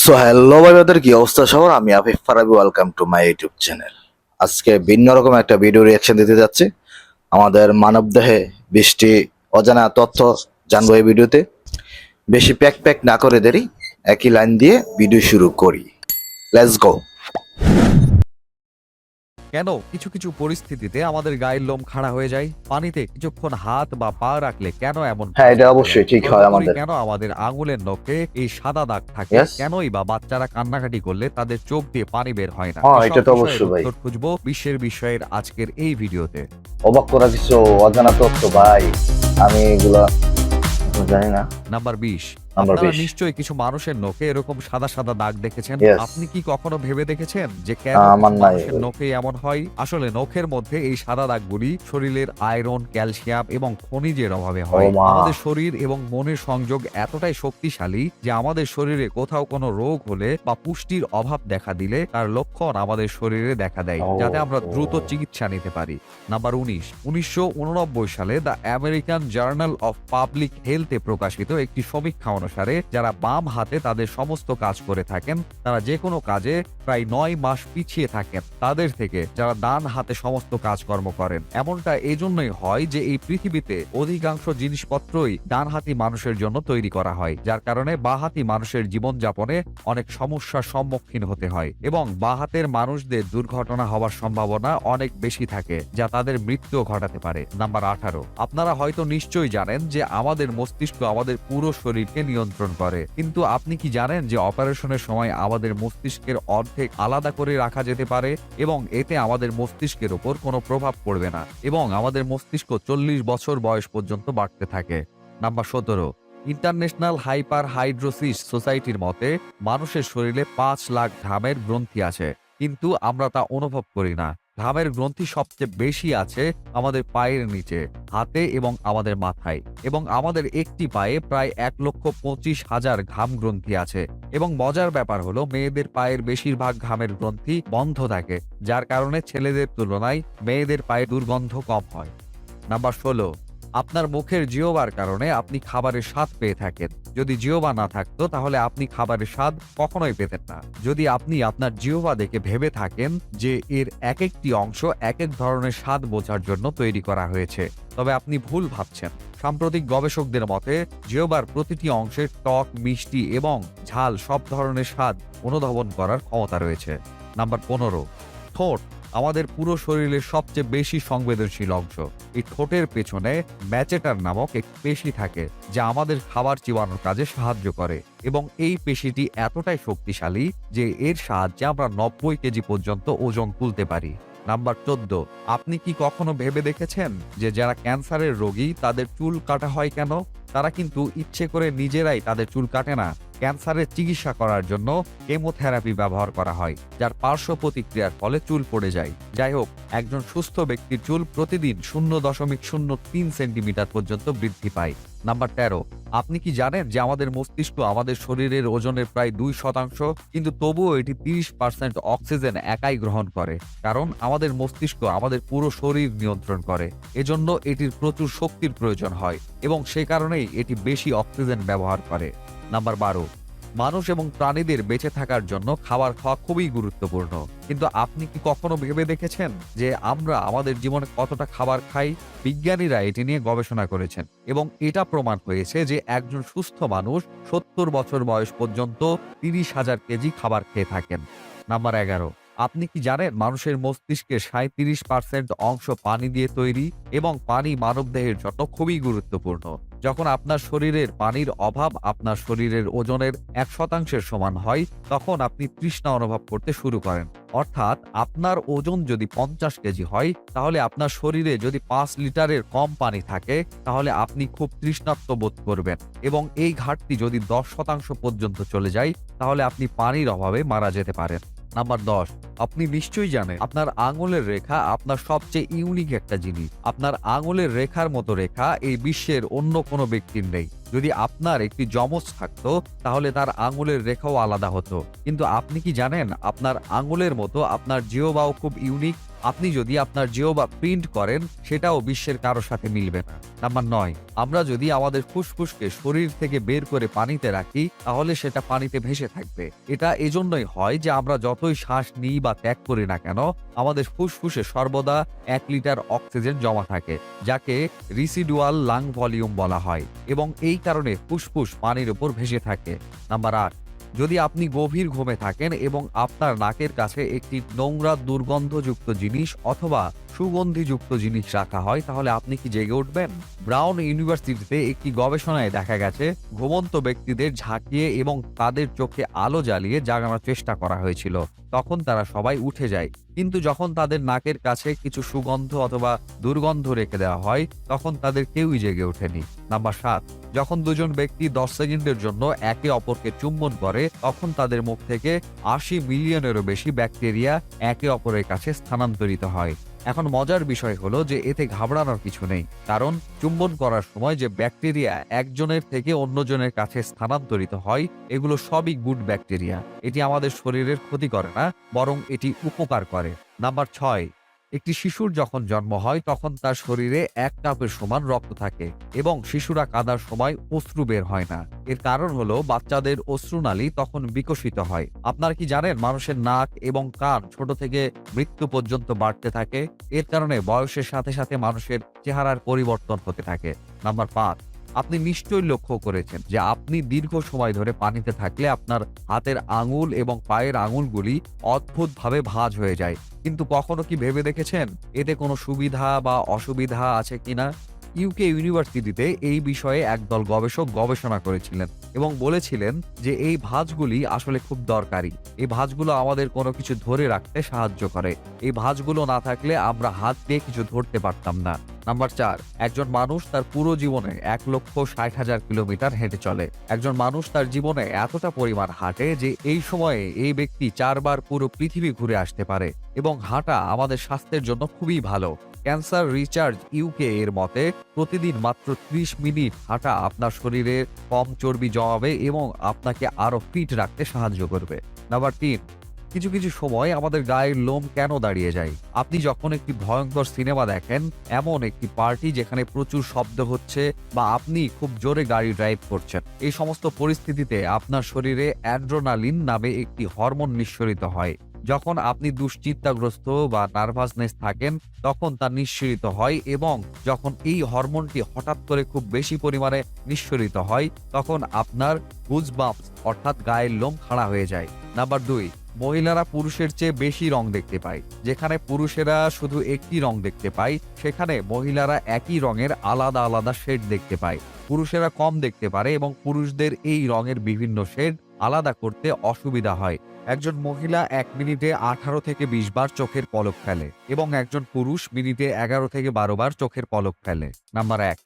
So hello ভাই ওদের কি অবস্থা সবার, আমি Afif Farabi, welcome to my YouTube channel. আজকে ভিন্ন রকম একটা ভিডিও রিয়াকশন দিতে যাচ্ছি। আমাদের মানবদেহে 20টি অজানা তথ্য জানবো এই ভিডিওতে। বেশি প্যাক প্যাক না করে দেরি, একই লাইন দিয়ে ভিডিও শুরু করি। Let's go. কেন কিছু কিছু পরিস্থিতিতে আমাদের গায়ের লোম খাড়া হয়ে যায়? পানিতে কিছুক্ষণ হাত বা পা রাখলে কেন এমন হ্যাঁ, এটা পরিস্থিতি অবশ্যই হয়? ঠিক হয় সর্বোপরি আমাদের। কেন আমাদের আঙুলের নখে এই সাদা দাগ থাকে? ইয়েস। কেনই বা বাচ্চারা কান্নাকাটি করলে তাদের চোখ দিয়ে পানি বের হয় না? হ্যাঁ, এটা এসব তো বিষয়ের অবশ্যই ভাই। উত্তর খুঁজবো বিশ্বের বিষয়ের আজকের এই ভিডিওতে। অবাক করা কিছু অজানা তথ্য ভাই, আমি এগুলা জানি না। নাম্বার 20। নাম্বার আপনারা 20। নিশ্চয়ই কিছু মানুষের নখে এরকম সাদা সাদা দাগ দেখেছেন। ইয়েস। আপনি কি কখনো ভেবে দেখেছেন যে কেন আমার কিছু নাই মানুষের ভাই। নখে এমন হয়? আসলে নখের মধ্যে এই সাদা দাগগুলি শরীরের আয়রন, ক্যালসিয়াম এবং খনিজের অভাবে ও হয়। মা। আমাদের শরীর এবং মনের সংযোগ এতটাই শক্তিশালী যে আমাদের শরীরে কোথাও কোনো রোগ হলে বা পুষ্টির অভাব দেখা দিলে তার লক্ষণ আমাদের শরীরে দেখা দেয়, ও, যাতে আমরা ও। দ্রুত চিকিৎসা নিতে পারি। নাম্বার 19। 1989 সালে the American journal of public হেলথে প্রকাশিত একটি সমীক্ষা অনুসারে যারা বাম হাতে তাদের সমস্ত কাজ করে থাকেন তারা যে কোনো কাজে প্রায় 9 মাস পিছিয়ে থাকেন তাদের থেকে যারা ডান হাতে সমস্ত কাজকর্ম করেন। এমনটা এজন্যই হয় যে এই পৃথিবীতে অধিকাংশ জিনিসপত্রই ডানহাতি মানুষের জন্য তৈরি করা হয়, যার কারণে বাঁহাতি মানুষের জীবনযাপনে অনেক সমস্যার সম্মুখীন হতে হয় এবং বাঁহাতের মানুষদের দুর্ঘটনা হওয়ার সম্ভাবনা অনেক বেশি থাকে, যা তাদের মৃত্যুও ঘটাতে পারে। নাম্বার 18। আপনারা হয়তো নিশ্চয়ই জানেন যে আমাদের মস্তিষ্ক আমাদের পুরো শরীরকে নিয়ন্ত্রণ করে, কিন্তু আপনি কি জানেন যে অপারেশনের সময় আমাদের মস্তিষ্কের অর্ধেক আলাদা করে রাখা যেতে পারে এবং এতে আমাদের মস্তিষ্কের উপর কোনো প্রভাব পড়বে না এবং আমাদের মস্তিষ্ক 40 বছর বয়স পর্যন্ত বাড়তে থাকে। নাম্বার 17। ইন্টারন্যাশনাল হাইপার হাইড্রোসিস সোসাইটির মতে মানুষের শরীরে 5 লাখ ঘামের গ্রন্থি আছে, কিন্তু আমরা তা অনুভব করি না। ঘামের গ্রন্থি সবচেয়ে বেশি আছে আমাদের পায়ের নিচে, হাতে এবং আমাদের মাথায়, এবং আমাদের একটি পায়ে প্রায় 1,25,000 ঘাম গ্রন্থি আছে। এবং মজার ব্যাপার হলো মেয়েদের পায়ের বেশিরভাগ ঘামের গ্রন্থি বন্ধ থাকে, যার কারণে ছেলেদের তুলনায় মেয়েদের পায়ে দুর্গন্ধ কম হয়। নাম্বার 16। আপনার মুখের জিহ্বার কারণে আপনি খাবারের স্বাদ পেয়ে থাকেন। যদি জিহ্বা না থাকতো তাহলে আপনি খাবারের স্বাদ কখনোই পেতেন না। যদি আপনি আপনার জিহ্বা দেখে ভেবে থাকেন যে এর এক একটি অংশ এক এক ধরনের স্বাদ বোঝার জন্য তৈরি করা হয়েছে, তবে আপনি ভুল ভাবছেন। সাম্প্রতিক গবেষকদের মতে জিহ্বার প্রতিটি অংশের টক, মিষ্টি এবং ঝাল সব ধরনের স্বাদ অনুধাবন করার ক্ষমতা রয়েছে। নাম্বার 15। ঠোঁট আমাদের পুরো শরীরের সবচেয়ে বেশি সংবেদনশীল অংশ। এই ঠোঁটের পেছনে ম্যাচেটার নামক এক পেশি থাকে যা আমাদের খাবার চিবানোর কাজে সাহায্য করে, এবং এই পেশিটি এতটাই শক্তিশালী যে এর সাহায্যে আমরা 90 কেজি পর্যন্ত ওজন তুলতে পারি। নাম্বার 14। আপনি কি কখনো ভেবে দেখেছেন যে যারা ক্যান্সারের রোগী তাদের চুল কাটা হয় কেন? তারা কিন্তু ইচ্ছে করে নিজেরাই তাদের চুল কাটে না। ক্যান্সারের চিকিৎসা করার জন্য কেমোথেরাপি ব্যবহার করা হয়, যার পার্শ্ব প্রতিক্রিয়ার ফলে চুল পড়ে যায়। যাই হোক, একজন সুস্থ ব্যক্তির চুল প্রতিদিন 0.03 সেন্টিমিটার পর্যন্ত বৃদ্ধি পায়। নাম্বার 13। আপনি কি জানেন যে আমাদের মস্তিষ্ক আমাদের শরীরের ওজনের প্রায় 2%, কিন্তু তবুও এটি 30% অক্সিজেন একাই গ্রহণ করে, কারণ আমাদের মস্তিষ্ক আমাদের পুরো শরীর নিয়ন্ত্রণ করে। এজন্য এটির প্রচুর শক্তির প্রয়োজন হয় এবং সে কারণেই এটি বেশি অক্সিজেন ব্যবহার করে। নাম্বার 12। মানুষ এবং প্রাণীদের বেঁচে থাকার জন্য খাবার খাওয়া খুবই গুরুত্বপূর্ণ, কিন্তু আপনি কি কখনো ভেবে দেখেছেন যে আমরা আমাদের জীবনে কতটা খাবার খাই? বিজ্ঞানীরা এটি নিয়ে গবেষণা করেছেন এবং এটা প্রমাণ হয়েছে যে একজন সুস্থ মানুষ 70 বছর বয়স পর্যন্ত 30,000 কেজি খাবার খেয়ে থাকেন। নাম্বার 11। আপনি কি জানেন মানুষের মস্তিষ্কের 37% অংশ পানি দিয়ে তৈরি এবং পানি মানবদেহের জন্য খুবই গুরুত্বপূর্ণ। যখন আপনার শরীরের পানির অভাব আপনার শরীরের ওজনের 1% সমান হয়, তখন আপনি তৃষ্ণা অনুভব করতে শুরু করেন। অর্থাৎ আপনার ওজন যদি 50 কেজি হয়, তাহলে আপনার শরীরে যদি 5 লিটারের কম পানি থাকে, তাহলে আপনি খুব তৃষ্ণার্ত বোধ করবেন, এবং এই ঘাটতি যদি 10% পর্যন্ত চলে যায়, তাহলে আপনি পানির অভাবে মারা যেতে পারেন। নাম্বার 10। আপনি নিশ্চয়ই জানেন আপনার আঙুলের রেখা আপনার সবচেয়ে ইউনিক একটা জিনিস। আপনার আঙুলের রেখার মতো রেখা এই বিশ্বের অন্য কোনো ব্যক্তির নেই। যদি আপনার একটি যমজ থাকতো তাহলে তার আঙুলের রেখাও আলাদা হতো, কিন্তু আপনি কি জানেন আপনার আঙুলের মতো আপনার জিহ্বাও খুব ইউনিক? আপনি যদি আপনার জিহ্বা প্রিন্ট করেন, সেটাও বিশ্বের কারো সাথে মিলবে না। নাম্বার 9, আমরা যদি আমাদের ফুসফুসকে শরীর থেকে বের করে পানিতে রাখি, তাহলে সেটা পানিতে ভেসে থাকবে। এটা এজন্যই হয় যে আমরা যতই শ্বাস নিই বা ত্যাগ করি না কেন, আমাদের ফুসফুসে সর্বদা 1 লিটার অক্সিজেন জমা থাকে, যাকে রিসিডুয়াল লাং ভলিউম বলা হয়, এবং এই কারণে ফুসফুস পানির উপর ভেসে থাকে। নাম্বার 8, যদি আপনি গভীর ঘুমে থাকেন এবং আপনার নাকের কাছে একটি নোংরা দুর্গন্ধযুক্ত জিনিস অথবা সুগন্ধিযুক্ত জিনিস রাখা হয়, তাহলে আপনি কি জেগে উঠবেন? ব্রাউন ইউনিভার্সিটিতে একটি গবেষণায় দেখা গেছে, ঘুমন্ত ব্যক্তিদের ঝাঁকিয়ে এবং তাদের চোখে আলো জ্বালিয়ে জাগানোর চেষ্টা করা হয়েছিল। তখন তারা সবাই উঠে যায়, কিন্তু যখন তাদের নাকের কাছে কিছু সুগন্ধ অথবা দুর্গন্ধ রেখে দেওয়া হয়, তখন তাদের কেউই জেগে ওঠেনি। নাম্বার 7, যখন দুজন ব্যক্তি 10 সেকেন্ডের জন্য একে অপরকে চুম্বন করে, তখন তাদের মুখ থেকে 80 মিলিয়নেরও বেশি ব্যাকটেরিয়া একে অপরের কাছে স্থানান্তরিত হয়। এখন মজার বিষয় হলো যে এতে ঘাবড়ানোর কিছু নেই, কারণ চুম্বন করার সময় যে ব্যাকটেরিয়া একজনের থেকে অন্যজনের কাছে স্থানান্তরিত হয়, এগুলো সবই গুড ব্যাকটেরিয়া। এটি আমাদের শরীরের ক্ষতি করে না, বরং এটি উপকার করে। নাম্বার 6, একটি শিশুর যখন জন্ম হয়, তখন তার শরীরে 1 কাপের সমান রক্ত থাকে এবং শিশুরা কাঁদার সময় অশ্রু বের হয় না। এর কারণ হলো বাচ্চাদের অশ্রুনালী তখন বিকশিত হয়। আপনারা কি জানেন মানুষের নাক এবং কান ছোট থেকে মৃত্যু পর্যন্ত বাড়তে থাকে? এর কারণে বয়সের সাথে সাথে মানুষের চেহারার পরিবর্তন হতে থাকে। নাম্বার 5, আপনি নিশ্চয়ই লক্ষ্য করেছেন যে আপনি দীর্ঘ সময় ধরে পানিতে থাকলে আপনার হাতের আঙুল এবং পায়ের আঙুলগুলি অদ্ভুতভাবে ভাঁজ হয়ে যায়। কিন্তু কখনো কি ভেবে দেখেছেন এতে কোনো সুবিধা বা অসুবিধা আছে কিনা? ইউকে ইউনিভার্সিটিতে এই বিষয়ে একদল গবেষক গবেষণা করেছিলেন এবং বলেছিলেন যে এই ভাঁজগুলি আসলে খুব দরকারি। এই ভাঁজগুলো আমাদের কোনো কিছু ধরে রাখতে সাহায্য করে। এই ভাঁজগুলো না থাকলে আমরা হাত দিয়ে কিছু ধরতে পারতাম না। নাম্বার 4, একজন মানুষ তার পুরো জীবনে 1,60,000 কিলোমিটার হেঁটে চলে। একজন মানুষ তার জীবনে এতটা পরিমাণ হাঁটে যে এই সময়ে এই ব্যক্তি 4 বার পুরো পৃথিবী ঘুরে আসতে পারে, এবং হাঁটা আমাদের স্বাস্থ্যের জন্য খুবই ভালো। ক্যান্সার রিসার্চ ইউকে এর মতে প্রতিদিন মাত্র 30 মিনিট হাঁটা আপনার শরীরে কম চর্বি জমাবে এবং আপনাকে আরো ফিট রাখতে সাহায্য করবে। নাম্বার 3, কিছু কিছু সময় আমাদের গায়ের লোম কেন দাঁড়িয়ে যায়? আপনি যখন একটি ভয়ঙ্কর সিনেমা দেখেন, এমন একটি পার্টি যেখানে প্রচুর শব্দ হচ্ছে, বা আপনি খুব জোরে গাড়ি ড্রাইভ করছেন, এই সমস্ত পরিস্থিতিতে আপনার শরীরে অ্যাড্রেনালিন নামে একটি হরমোন নিঃসরিত হয়। যখন আপনি দুশ্চিন্তাগ্রস্ত বা নার্ভাসনেস থাকেন, তখন তা নিঃসরিত হয়, এবং যখন এই হরমোনটি হঠাৎ করে খুব বেশি পরিমাণে নিঃসরিত হয়, তখন আপনার গুজবাম্পস অর্থাৎ গায়ের লোম খাড়া হয়ে যায়। নাম্বার 2, মহিলারা পুরুষের চেয়ে বেশি রং দেখতে পায়। যেখানে পুরুষেরা শুধু একটি রং দেখতে পায়, সেখানে মহিলারা একই রঙের আলাদা আলাদা শেড দেখতে পায়। পুরুষেরা কম দেখতে পারে এবং পুরুষদের এই রঙের বিভিন্ন শেড আলাদা করতে অসুবিধা হয়। একজন মহিলা 1 মিনিটে 18 থেকে 20 বার চোখের পলক ফেলে এবং একজন পুরুষ মিনিটে 11 থেকে 12 বার চোখের পলক ফেলে। নাম্বার 1,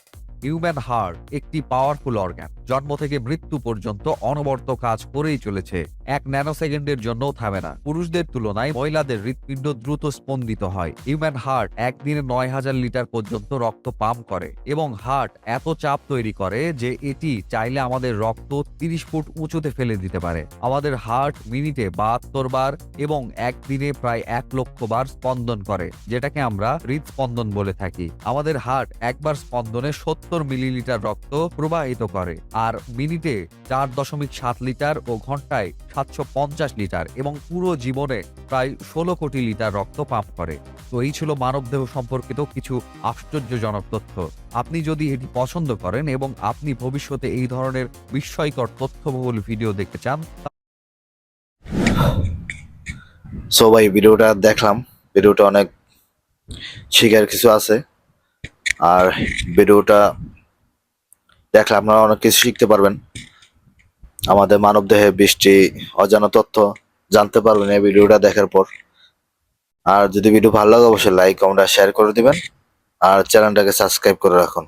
হিউম্যান হার্ট একটি পাওয়ারফুল অর্গান। জন্ম থেকে মৃত্যু পর্যন্ত অনবরত কাজ করেই চলেছে, 1 ন্যানোসেকেন্ডের জন্যও থামে না। পুরুষদের তুলনায় মহিলাদের হৃৎপিণ্ড দ্রুত স্পন্দিত হয়। হিউম্যান হার্ট একদিনে 9000 লিটার পর্যন্ত রক্ত পাম্প করে, এবং হার্ট এত চাপ তৈরি করে যে এটি চাইলে আমাদের রক্ত 30 ফুট উঁচুতে ফেলে দিতে পারে। আমাদের হার্ট মিনিটে 72 বার এবং একদিনে প্রায় 1 লক্ষ বার স্পন্দন করে, যেটাকে আমরা হৃদস্পন্দন বলে থাকি। আমাদের হার্ট একবার স্পন্দনে 70 মিলিলিটার রক্ত প্রবাহিত করে, আর মিনিটে 4.7 লিটার ও ঘন্টায় 750 লিটার, এবং পুরো জীবনে প্রায় 16 কোটি লিটার রক্ত পাম্প করে। তো এই ছিল মানবদেহ সম্পর্কিত কিছু আশ্চর্যজনক তথ্য। আপনি যদি এটি পছন্দ করেন এবং আপনি ভবিষ্যতে এই ধরনের বিস্ময়কর তথ্যবহুল ভিডিও দেখতে চান, সো ভাই, ভিডিওটা দেখলাম, ভিডিওটা অনেক শিখার কিছু আছে, আর ভিডিওটা দেখলে আপনারা অনেক কিছু শিখতে পারবেন। আমাদের মানবদেহে 20টি অজানা তথ্য জানতে পারবেন এই ভিডিওটা দেখার পর। আর যদি ভিডিও ভালো লাগে অবশ্যই লাইক, কমেন্ট আর শেয়ার করে দিবেন, আর চ্যানেলটাকে সাবস্ক্রাইব করে রাখুন।